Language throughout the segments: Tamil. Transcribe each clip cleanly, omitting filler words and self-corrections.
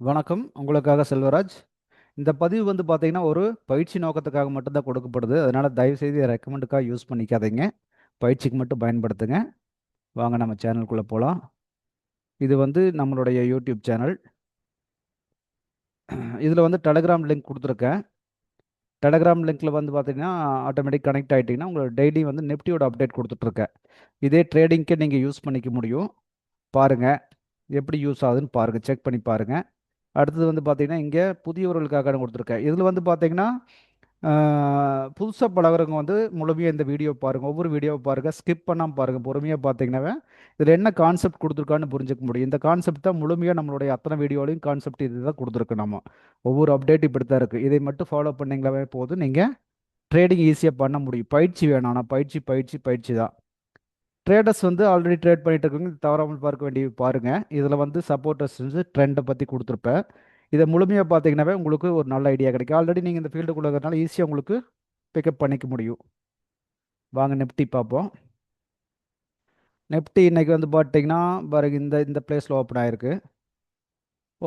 வணக்கம். உங்களுக்காக செல்வராஜ். இந்த பதிவு வந்து பார்த்தீங்கன்னா, ஒரு பயிற்சி நோக்கத்துக்காக மட்டும் தான் கொடுக்கப்படுது. அதனால தயவுசெய்து இத ரெக்கமெண்டுக்காக யூஸ் பண்ணிக்காதீங்க. பயிற்சிக்கு மட்டும் பயன்படுத்துங்க. வாங்க நம்ம சேனலுக்குள்ள போலாம். இது வந்து நம்மளுடைய யூடியூப் சேனல். இதில வந்து டெலகிராம் லிங்க் குடுத்துருக்கேன். டெலகிராம் லிங்க்ல வந்து பார்த்தீங்கன்னா, ஆட்டோமேட்டிக் கனெக்ட் ஆயிட்டீங்கன்னா, உங்களுக்கு டெய்லி வந்து நிஃப்டியோட அப்டேட் குடுத்துட்ருக்கேன். இதே ட்ரேடிங்க்கே நீங்க யூஸ் பண்ணிக்க முடியும். பாருங்க. எப்படி யூஸ் ஆகுதுன்னு பாருங்க. செக் பண்ணி பாருங்க. அடுத்தது வந்து பார்த்தீங்கன்னா, இங்க புதியவர்களுக்காக குடுத்துருக்கேன். இதில வந்து பார்த்தீங்கன்னா, புதுசா பழகுறவங்க வந்து முழுமையா இந்த வீடியோ பாருங்க. ஒவ்வொரு வீடியோவ பாருங்க. ஸ்கிப் பண்ணாம பாருங்க. பொறுமையா பார்த்தீங்கன்னாவே, இதில என்ன கான்செப்ட் குடுத்துருக்கான்னு புரிஞ்சுக்க முடியும். இந்த கான்செப்ட் தான் முழுமையா நம்மளுடைய அத்தனை வீடியோலயும் கான்செப்ட் இதுதான் குடுத்துருக்கு நம்ம. ஒவ்வொரு அப்டேட் இப்படித்தான் இருக்கு. இதை மட்டும் ஃபாலோ பண்ணீங்களாவே போதும். நீங்க ட்ரேடிங் ஈஸியா பண்ண முடியும். பயிற்சி வேணும். ஆனா பயிற்சி, பயிற்சி, பயிற்சி தான். ட்ரேடர்ஸ் வந்து ஆல்ரெடி ட்ரேட் பண்ணிட்டு இருக்கவங்க இது தவறாமல் பார்க்க வேண்டிய பாருங்க. இதில வந்து சப்போர்ட்டர்ஸ் வந்து ட்ரெண்ட பத்தி குடுத்துருப்பேன். இத முழுமையா பார்த்தீங்கன்னாவே உங்களுக்கு ஒரு நல்ல ஐடியா கிடைக்கும். ஆல்ரெடி நீங்க இந்த ஃபீல்டுக்குள்ள இருக்கிறனால ஈஸியா உங்களுக்கு பிக்கப் பண்ணிக்க முடியும். வாங்க நிஃப்டி பார்ப்போம். நிஃப்டி இன்னைக்கு வந்து பார்த்தீங்கன்னா, பாருங்க இந்த இந்த பிளேஸ்ல ஓப்பன் ஆயிருக்கு.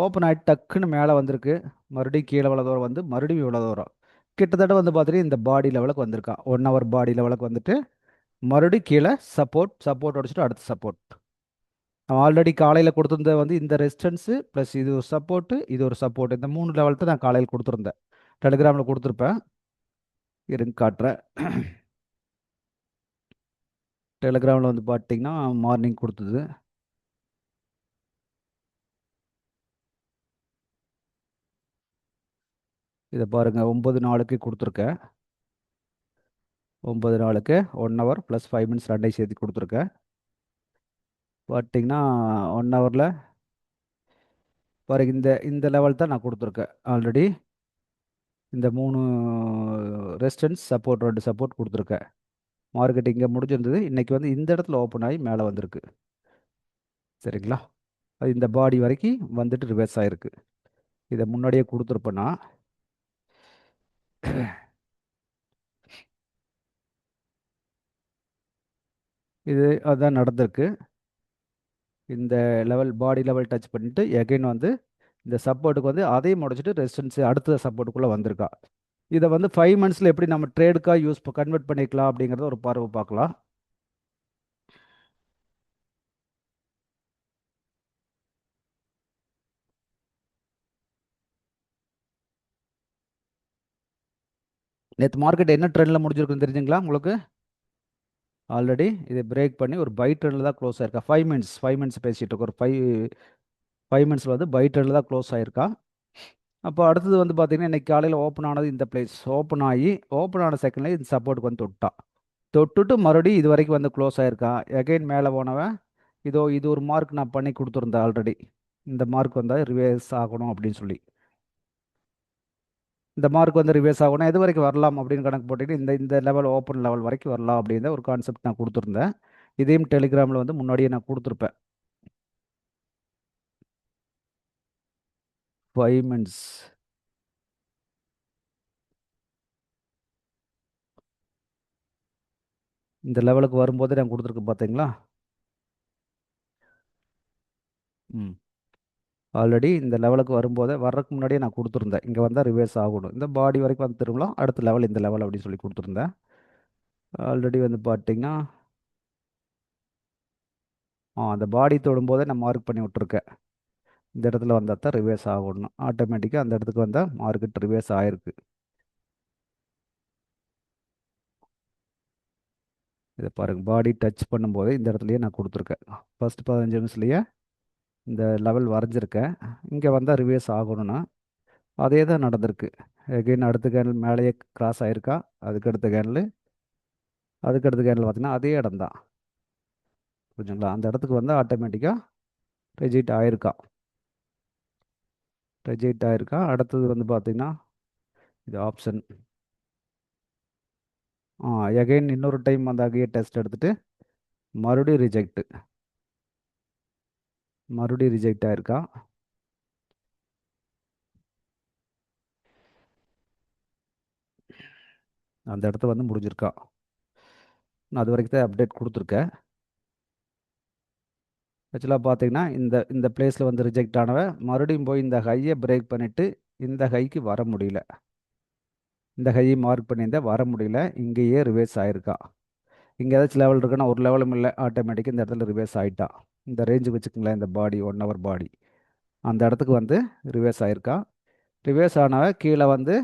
ஓப்பன் ஆயிட்டு டக்குன்னு மேல வந்திருக்கு. மறுபடியும் கீழ இவ்வளோ தூரம் வந்து மறுபடியும் இவ்வளோ தூரம். கிட்டத்தட்ட வந்து பார்த்தீங்கன்னா, இந்த பாடி லெவலுக்கு வந்திருக்கான். 1 ஹவர் பாடி லெவலுக்கு வந்துட்டு, மறுபடியும் கீழ சப்போர்ட் உடைச்சுட்டு அடுத்த சப்போர்ட். நான் ஆல்ரெடி காலையில குடுத்திருந்தது வந்து இந்த ரெசிஸ்டன்ஸ் பிளஸ் இது ஒரு சப்போர்ட், இது ஒரு சப்போர்ட். இந்த 3 லெவல் தான் நான் காலையில குடுத்திருந்தேன். டெலிகிராம்ல குடுத்திருப்பேன். இருங்க காட்டுறேன். டெலிகிராமில் வந்து பார்த்தீங்கன்னா மார்னிங் கொடுத்தது. இதை பாருங்கள் 9 நாளுக்கு கொடுத்துருக்கேன். 9 நாளுக்கு 1 ஹவர் ப்ளஸ் 5 மினிட்ஸ் ரெண்டையும் சேர்த்து கொடுத்துருக்கேன். பார்த்தீங்கன்னா 1 ஹவரில் பாருங்க இந்த இந்த லெவல் தான் நான் கொடுத்துருக்கேன் ஆல்ரெடி. இந்த 3 ரெசிஸ்டன்ஸ் சப்போர்ட் 2 சப்போர்ட் கொடுத்துருக்கேன். மார்க்கெட் இங்கே முடிஞ்சிருந்தது. இன்னைக்கு வந்து இந்த இடத்துல ஓப்பன் ஆகி மேலே வந்திருக்கு. சரிங்களா? அது இந்த பாடி வரைக்கும் வந்துட்டு ரிவர்ஸ் ஆயிருக்கு. இதை முன்னாடியே கொடுத்துருப்பேன்னா இது அதுதான் நடந்திருக்கு. இந்த லெவல் பாடி லெவல் டச் பண்ணிட்டு எகைன் வந்து இந்த சப்போர்ட்டுக்கு வந்து அதையும் முடிச்சுட்டு ரெசிஸ்டன்ஸ் அடுத்த சப்போர்ட்டுக்குள்ளே வந்திருக்கா. இதை வந்து 5 மந்த்ஸில் எப்படி நம்ம ட்ரேடுக்காக கன்வெர்ட் பண்ணிக்கலாம் அப்படிங்கிறத ஒரு பார்வை பார்க்கலாம். நேற்று மார்க்கெட் என்ன ட்ரெண்டில் முடிஞ்சிருக்குன்னு தெரிஞ்சுங்களா உங்களுக்கு? ஆல்ரெடி இதை பிரேக் பண்ணி ஒரு பை ட்ரெண்டில் தான் க்ளோஸ் ஆயிருக்கா. 5 மினிட்ஸ் பேசிகிட்டு இருக்கோம். ஒரு ஃபைவ் மினிட்ஸில் வந்து பை ட்ரெண்டில் தான் க்ளோஸ் ஆயிருக்கா. அப்போ அடுத்தது வந்து பார்த்தீங்கன்னா இன்னைக்கு காலையில் ஓப்பன் ஆனது இந்த பிளேஸ் ஓப்பன் ஆகி ஓப்பன் ஆன செகண்ட்லேயே இந்த சப்போர்ட்டுக்கு வந்து தொட்டா. தொட்டுட்டு மறுபடியும் இது வரைக்கும் வந்து க்ளோஸ் ஆயிருக்கான். எகைன் மேலே போனவன் இதோ இது ஒரு மார்க் நான் பண்ணி கொடுத்துருந்தேன் ஆல்ரெடி. இந்த மார்க் வந்தால் ரிவேர்ஸ் ஆகணும் அப்படின்னு சொல்லி. இந்த மார்க் வந்து ரிவேர்ஸ் ஆகணும் எது வரைக்கும் வரலாம் அப்படின்னு கணக்கு போட்டுட்டு இந்த இந்த லெவல் ஓப்பன் லெவல் வரைக்கும் வரலாம் அப்படின்ற ஒரு கான்செப்ட் நான் கொடுத்துருந்தேன். இதையும் டெலிகிராமில் வந்து முன்னாடியே நான் கொடுத்துருப்பேன். 5 மினிட்ஸ் இந்த லெவலுக்கு வரும்போது நான் கொடுத்துருக்கேன் பார்த்தீங்களா? ம் ஆல்ரெடி இந்த லெவலுக்கு வரும்போதே வர்றதுக்கு முன்னாடியே நான் கொடுத்துருந்தேன். இங்கே வந்தால் ரிவேர்ஸ் ஆகணும் இந்த பாடி வரைக்கும் வந்து திரும்பலாம் அடுத்த லெவல் இந்த லெவல் அப்படின்னு சொல்லி கொடுத்துருந்தேன். ஆல்ரெடி வந்து பார்த்தீங்கன்னா அந்த பாடி தொடும்போதே நான் மார்க் பண்ணி விட்ருக்கேன். இந்த இடத்துல வந்தால் தான் ரிவேர்ஸ் ஆகணும். ஆட்டோமேட்டிக்காக அந்த இடத்துக்கு வந்தால் மார்க்கெட் ரிவேர்ஸ் ஆயிருக்கு. இதை பாருங்கள் பாடி டச் பண்ணும்போதே இந்த இடத்துலையே நான் கொடுத்துருக்கேன். ஃபர்ஸ்ட் 15 நிமிஷத்துலையே இந்த லெவல் வரைஞ்சிருக்கேன். இங்கே வந்தால் ரிவேர்ஸ் ஆகணும்னா அதே தான் நடந்திருக்கு. எகைன் அடுத்த கேண்டில் மேலேயே கிராஸ் ஆயிருக்கா. அதுக்கடுத்த கேண்டில் அதுக்கடுத்த கேண்டில் பார்த்தீங்கன்னா அதே இடம் தான். புரிஞ்சுங்களா? அந்த இடத்துக்கு வந்து ஆட்டோமேட்டிக்காக ரிஜெக்ட் ஆயிருக்கா. ரிஜெக்ட் ஆயிருக்கா. அடுத்தது வந்து பார்த்தீங்கன்னா இது ஆப்ஷன். எகைன் இன்னொரு டைம் அந்த அகையே டெஸ்ட் எடுத்துட்டு மறுபடியும் ரிஜெக்ட் ஆயிருக்கா. அந்த இடத்த வந்து முடிஞ்சிருக்கா. நான் அது வரைக்கும் தான் அப்டேட் கொடுத்துருக்கேன். ஆக்சுவலாக பார்த்தீங்கன்னா இந்த இந்த பிளேஸில் வந்து ரிஜெக்ட் ஆனவ மறுபடியும் போய் இந்த ஹையை பிரேக் பண்ணிவிட்டு இந்த ஹைக்கு வர முடியல. இந்த ஹையை மார்க் பண்ணியிருந்தா வர முடியல, இங்கேயே ரிவேர்ஸ் ஆயிருக்கா. இங்கே ஏதாச்சும் லெவல் இருக்குன்னா ஒரு லெவலும் இல்லை, ஆட்டோமேட்டிக்காக இந்த இடத்துல ரிவேர்ஸ் ஆகிட்டா. இந்த ரேஞ்சுக்கு வச்சுக்கோங்களேன், இந்த பாடி 1 ஹவர் பாடி அந்த இடத்துக்கு வந்து ரிவேர்ஸ் ஆயிருக்கா. ரிவேர்ஸ் ஆனவ கீழே வந்து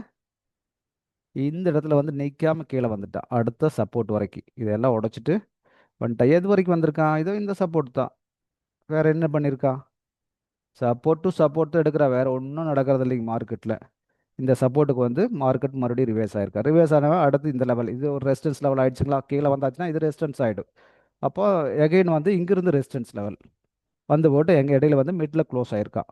இந்த இடத்துல வந்து நிற்காம கீழே வந்துட்டா அடுத்த சப்போர்ட் வரைக்கும். இதெல்லாம் உடைச்சிட்டு வந்துட்டா. எது வரைக்கும் வந்திருக்கான்? இதோ இந்த சப்போர்ட் தான். வேற என்ன பண்ணியிருக்கா? சப்போர்ட் டு சப்போர்ட் தான் எடுக்கிறா, வேற ஒன்றும் நடக்கிறது இல்லைங்க மார்க்கெட்டில். இந்த சப்போர்ட்டுக்கு வந்து மார்க்கெட் மறுபடியும் ரிவேர்ஸ் ஆயிருக்கா. ரிவேர்ஸ் ஆனவன் அடுத்து இந்த லெவல், இது ஒரு ரெசிஸ்டன்ஸ் லெவல் ஆயிடுச்சுங்களா. கீழே வந்தாச்சுன்னா இது ரெசிஸ்டன்ஸ் ஆகிடும். அப்போ எகைன் வந்து இங்கிருந்து ரெசிஸ்டன்ஸ் லெவல் வந்து போட்டு எங்கள் இடையில வந்து மிடில் க்ளோஸ் ஆயிருக்கா.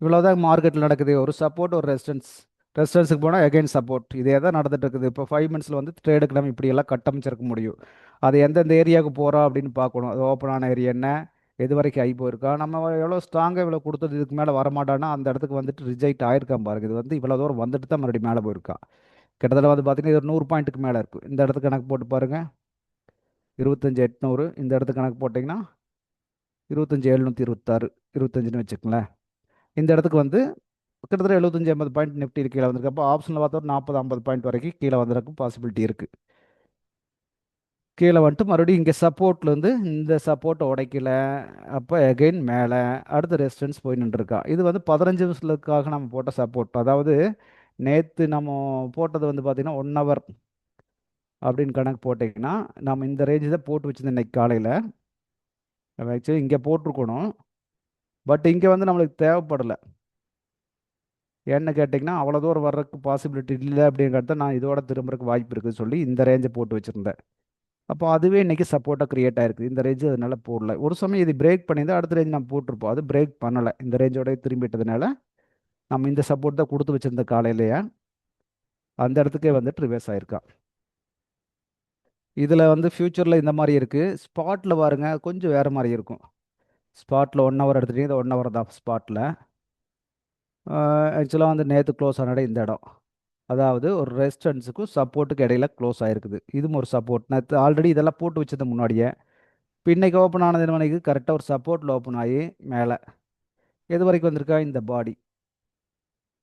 இவ்வளோதான் மார்க்கெட்டில் நடக்குது. ஒரு சப்போர்ட் ஒரு ரெசிஸ்டன்ஸ். ரெசிஸ்டன்ஸுக்கு போனால் எகைன் சப்போர்ட். இதே தான் நடந்துட்டு இருக்குது. இப்போ 5 மினிட்ஸில் வந்து ட்ரேடுக்கு நம்ம இப்படியெல்லாம் கட்டமைச்சிருக்க முடியும். அது எந்தெந்த ஏரியாவுக்கு போகிறோம் அப்படின்னு பார்க்கணும். அது ஓப்பன் ஆன ஏரியா என்ன, எது வரைக்கும் ஆகி போயிருக்கா, நம்ம எவ்வளோ ஸ்ட்ராங்காக இவ்வளோ கொடுத்தது இதுக்கு மேலே வரமாட்டான்னா அந்த இடத்துக்கு வந்துட்டு ரிஜெக்ட் ஆயிருக்கான் பாருங்க. இது வந்து இவ்வளோ தூரம் வந்துட்டு தான் மறுபடியும் மேலே போயிருக்கா. கிட்டத்தட்ட வந்து பார்த்தீங்கன்னா இது ஒரு 100 பாயிண்ட்டுக்கு மேலே இருக்குது. இந்த இடத்துக்கு கணக்கு போட்டு பாருங்கள், 25,800. இந்த இடத்துக்கு கணக்கு போட்டிங்கன்னா 25,726, 25ன்னு வச்சுக்கோங்களேன். இந்த இடத்துக்கு வந்து கிட்டத்தட்ட 75-80 பாயிண்ட் நிஃப்டி கீழே வந்திருக்கு. அப்போ ஆப்ஷனில் பார்த்தா ஒரு 40-50 பாயிண்ட் வரைக்கும் கீழே வந்திருக்கும் பாசிபிலிட்டி இருக்குது. கீழே வந்துட்டு மறுபடியும் இங்கே சப்போர்ட்லேருந்து இந்த சப்போர்ட்டை உடைக்கல. அப்போ எகைன் மேலே அடுத்த ரெசிஸ்டன்ஸ் போய் நின்றுருக்கா. இது வந்து 15 நிமிஷத்துக்காக நம்ம போட்ட சப்போர்ட். அதாவது நேற்று நம்ம போட்டது வந்து பார்த்திங்கன்னா 1 ஹவர் அப்படின்னு கணக்கு போட்டிங்கன்னா நம்ம இந்த ரேஞ்சு தான் போட்டு வச்சுருந்தோம் இன்னைக்கு காலையில். நம்ம ஆக்சுவலி இங்கே போட்டிருக்கணும், பட் இங்கே வந்து நம்மளுக்கு தேவைப்படலை. ஏன்னு கேட்டிங்கன்னா அவ்வளோ தூரம் வர்றதுக்கு பாசிபிலிட்டி இல்லை அப்படிங்கிறத நான் இதோட திரும்புறதுக்கு வாய்ப்பு இருக்குதுன்னு சொல்லி இந்த ரேஞ்சை போட்டு வச்சுருந்தேன். அப்போ அதுவே இன்றைக்கி சப்போர்ட்டாக க்ரியேட் ஆயிருக்கு. இந்த ரேஞ்சு அதனால போடல. ஒரு சமயம் இது பிரேக் பண்ணியிருந்தால் அடுத்த ரேஞ்ச் நம்ம போட்டிருப்போம். அது பிரேக் பண்ணலை. இந்த ரேஞ்சோட திரும்பிட்டதுனால நம்ம இந்த சப்போர்ட் தான் கொடுத்து வச்சுருந்த காலையிலேயே அந்த இடத்துக்கே வந்துட்டு ரிவர்ஸ் ஆயிருக்கா. இதில் வந்து ஃப்யூச்சரில் இந்த மாதிரி இருக்குது. ஸ்பாட்டில் பாருங்க கொஞ்சம் வேறு மாதிரி இருக்கும். ஸ்பாட்டில் 1 ஹவர் எடுத்துகிட்டீங்க, இது 1 ஹவர் தான் ஸ்பாட்டில். ஆக்சுவலாக வந்து நேற்று க்ளோஸ் ஆன இடம் இந்த இடம். அதாவது ஒரு ரெசிஸ்டன்ஸுக்கும் சப்போர்ட்டுக்கு இடையில க்ளோஸ் ஆயிருக்குது. இதுவும் ஒரு சப்போர்ட். நேற்று ஆல்ரெடி இதெல்லாம் போட்டு வச்சது முன்னாடியே. இப்போ இன்றைக்கி ஓப்பன் ஆனது மணிக்கு கரெக்டாக ஒரு சப்போர்ட்டில் ஓப்பன் ஆகி மேலே எது வரைக்கும் வந்திருக்கா, இந்த பாடி.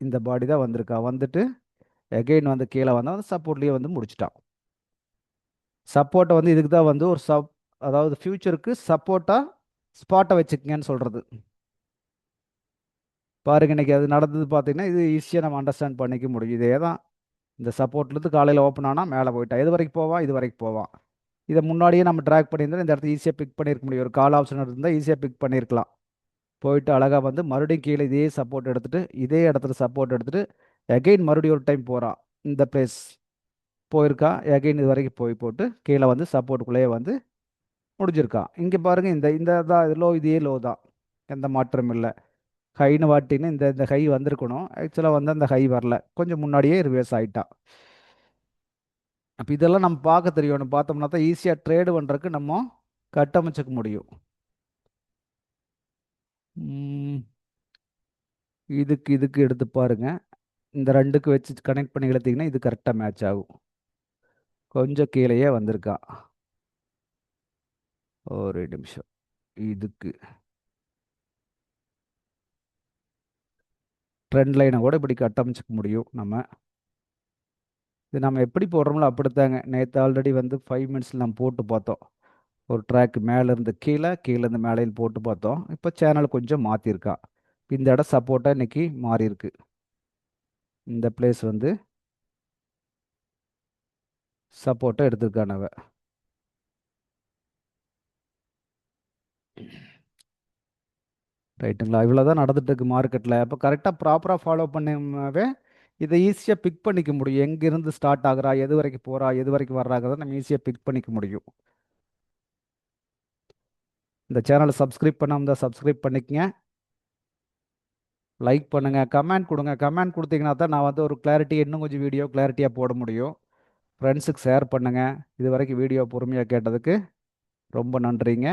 இந்த பாடி தான் வந்திருக்கா. வந்துட்டு எகெயின் வந்து கீழே வந்தால் அந்த சப்போர்ட்லேயே வந்து முடிச்சிட்டான். சப்போர்ட்டை வந்து இதுக்கு தான் வந்து ஒரு அதாவது ஃப்யூச்சருக்கு சப்போர்ட்டாக ஸ்பாட்டை வச்சுக்கங்கன்னு சொல்கிறது. பாருங்க இன்றைக்கி அது நடந்தது பார்த்தீங்கன்னா இது ஈஸியாக நம்ம அண்டர்ஸ்டாண்ட் பண்ணிக்க முடியும். இதே தான் இந்த சப்போர்ட்லேருந்து காலையில் ஓப்பன் ஆனால் மேலே போயிட்டான். எது வரைக்கும் போவான், இது வரைக்கும் போவான். இதை முன்னாடியே நம்ம ட்ராக் பண்ணியிருந்தோம், இந்த இடத்துல ஈஸியாக பிக் பண்ணியிருக்க முடியும். ஒரு கால் ஆப்ஷன் இருந்தால் ஈஸியாக பிக் பண்ணியிருக்கலாம். போயிட்டு அழகாக வந்து மறுபடியும் கீழே இதே சப்போர்ட் எடுத்துகிட்டு இதே இடத்துல சப்போர்ட் எடுத்துகிட்டு எகெயின் மறுபடியும் ஒரு டைம் போகிறான். இந்த பிளேஸ் போயிருக்கா. எகெயின் இது வரைக்கும் போய் போட்டு கீழே வந்து சப்போர்ட்டுக்குள்ளேயே வந்து முடிஞ்சிருக்கான். இங்கே பாருங்கள், இந்த இந்த தான் லோ, இதே லோ தான், எந்த மாற்றமும் இல்லை. ஹைன்னு வாட்டின்னு இந்த இந்த ஹை வந்திருக்கணும். ஆக்சுவலாக வந்து அந்த ஹை வரல, கொஞ்சம் முன்னாடியே ரிவர்ஸ் ஆகிட்டா. அப்போ இதெல்லாம் நம்ம பார்க்க தெரியணும். பார்த்தோம்னா தான் ஈஸியாக ட்ரேடு பண்ணுறதுக்கு நம்ம கட்டமைச்சிக்க முடியும். இதுக்கு இதுக்கு எடுத்து பாருங்க. இந்த ரெண்டுக்கு வச்சு கனெக்ட் பண்ணி இழுத்தீங்கன்னா இது கரெக்டாக மேட்ச் ஆகும். கொஞ்சம் கீழேயே வந்திருக்கா. ஒரு நிமிஷம். இதுக்கு ட்ரெண்ட் லைனை கூட இப்படி கட்டமைச்சிக்க முடியும் நம்ம. இது நம்ம எப்படி போடுறோம்ல அப்படித்தாங்க. நேற்று ஆல்ரெடி வந்து 5 மினிட்ஸில் நம்ம போட்டு பார்த்தோம். ஒரு ட்ராக் மேலேருந்து கீழே, கீழேருந்து மேலேன்னு போட்டு பார்த்தோம். இப்போ சேனல் கொஞ்சம் மாற்றிருக்கா. இந்த இடம் சப்போர்ட்டாக இன்றைக்கி மாறி இருக்கு. இந்த பிளேஸ் வந்து சப்போர்ட்டாக எடுத்திருக்கானவ. ரைட்டுங்களா? இவ்வளோ தான் நடந்துட்டு இருக்கு மார்க்கெட்டில். அப்போ கரெக்டாக ப்ராப்பராக ஃபாலோ பண்ணவே இதை ஈஸியாக பிக் பண்ணிக்க முடியும். எங்கேருந்து ஸ்டார்ட் ஆகுறா, எது வரைக்கும் போகிறா, எது வரைக்கும் வர்றாங்கிறத நம்ம ஈஸியாக பிக் பண்ணிக்க முடியும். இந்த சேனலை சப்ஸ்கிரைப் பண்ணாமல் தான் சப்ஸ்கிரைப் பண்ணிக்கங்க. லைக் பண்ணுங்கள், கமெண்ட் கொடுங்க. கமெண்ட் கொடுத்தீங்கன்னா தான் நான் வந்து ஒரு கிளாரிட்டி, இன்னும் கொஞ்சம் வீடியோ கிளாரிட்டியாக போட முடியும். ஃப்ரெண்ட்ஸுக்கு ஷேர் பண்ணுங்கள். இது வரைக்கும் வீடியோ பொறுமையாக கேட்டதுக்கு ரொம்ப நன்றிங்க.